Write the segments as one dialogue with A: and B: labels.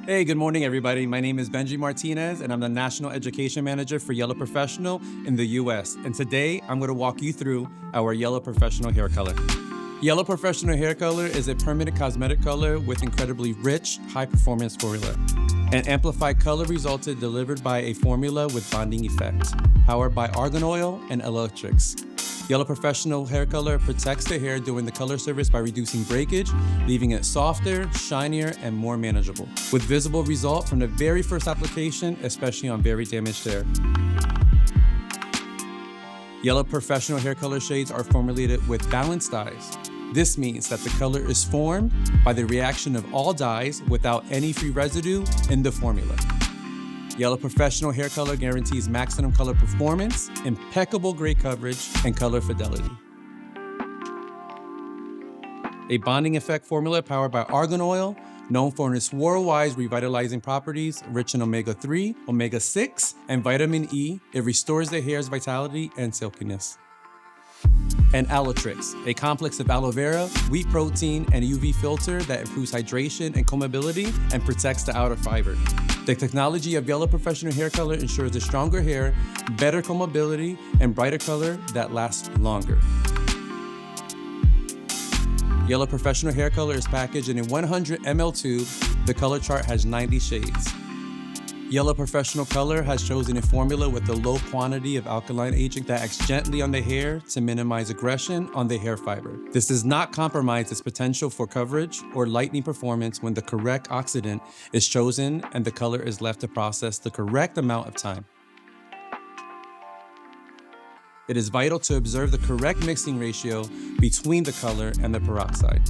A: Hey, good morning, everybody. My name is Benji Martinez, and I'm the National Education Manager for Yellow Professional in the US. And today, I'm going to walk you through our Yellow Professional hair color. Yellow Professional hair color is a permanent cosmetic color with incredibly rich, high-performance formula. An amplified color resulted delivered by a formula with bonding effect, powered by argan oil and electrics. Yellow Professional hair color protects the hair during the color service by reducing breakage, leaving it softer, shinier, and more manageable, with visible result from the very first application, especially on very damaged hair. Yellow Professional hair color shades are formulated with balanced dyes. This means that the color is formed by the reaction of all dyes without any free residue in the formula. Yellow Professional hair color guarantees maximum color performance, impeccable gray coverage, and color fidelity. A bonding effect formula powered by argan oil, known for its worldwide revitalizing properties, rich in omega-3, omega-6, and vitamin E. It restores the hair's vitality and silkiness. And Alotrix, a complex of aloe vera, wheat protein, and UV filter that improves hydration and combability and protects the outer fiber. The technology of Yellow Professional hair color ensures a stronger hair, better combability, and brighter color that lasts longer. Yellow Professional hair color is packaged in a 100 ml tube. The color chart has 90 shades. Yellow Professional color has chosen a formula with a low quantity of alkaline agent that acts gently on the hair to minimize aggression on the hair fiber. This does not compromise its potential for coverage or lightening performance when the correct oxidant is chosen and the color is left to process the correct amount of time. It is vital to observe the correct mixing ratio between the color and the peroxide.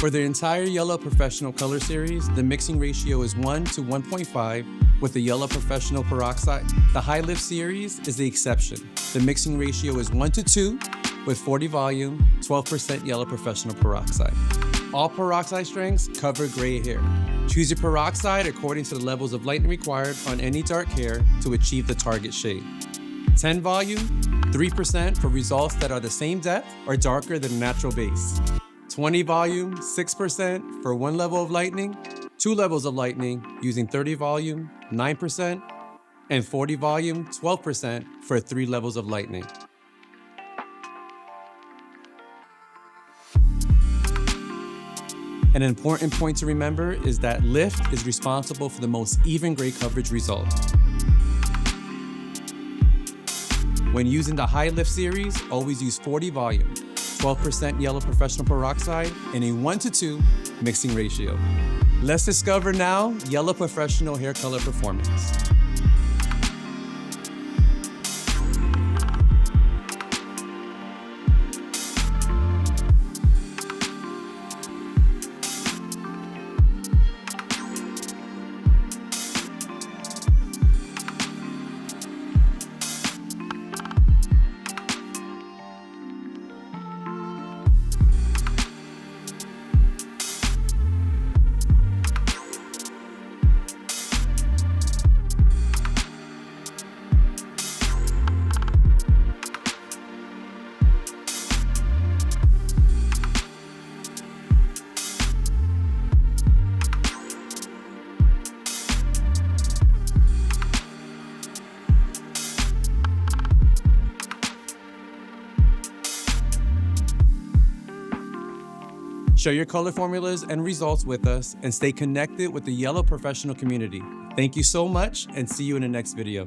A: For the entire Yellow Professional color series, the mixing ratio is 1 to 1.5 with the Yellow Professional peroxide. The High Lift series is the exception. The mixing ratio is 1 to 2 with 40 volume, 12% Yellow Professional peroxide. All peroxide strengths cover gray hair. Choose your peroxide according to the levels of lighting required on any dark hair to achieve the target shade. 10 volume, 3% for results that are the same depth or darker than the natural base. 20 volume, 6% for one level of lightening, 2 levels of lightening using 30 volume, 9%, and 40 volume, 12% for 3 levels of lightening. An important point to remember is that Lift is responsible for the most even gray coverage result. When using the High Lift series, always use 40 volume, 12% Yellow Professional peroxide, and a 1 to 2 mixing ratio. Let's discover now Yellow Professional hair color performance. Share your color formulas and results with us and stay connected with the Yellow Professional community. Thank you so much and see you in the next video.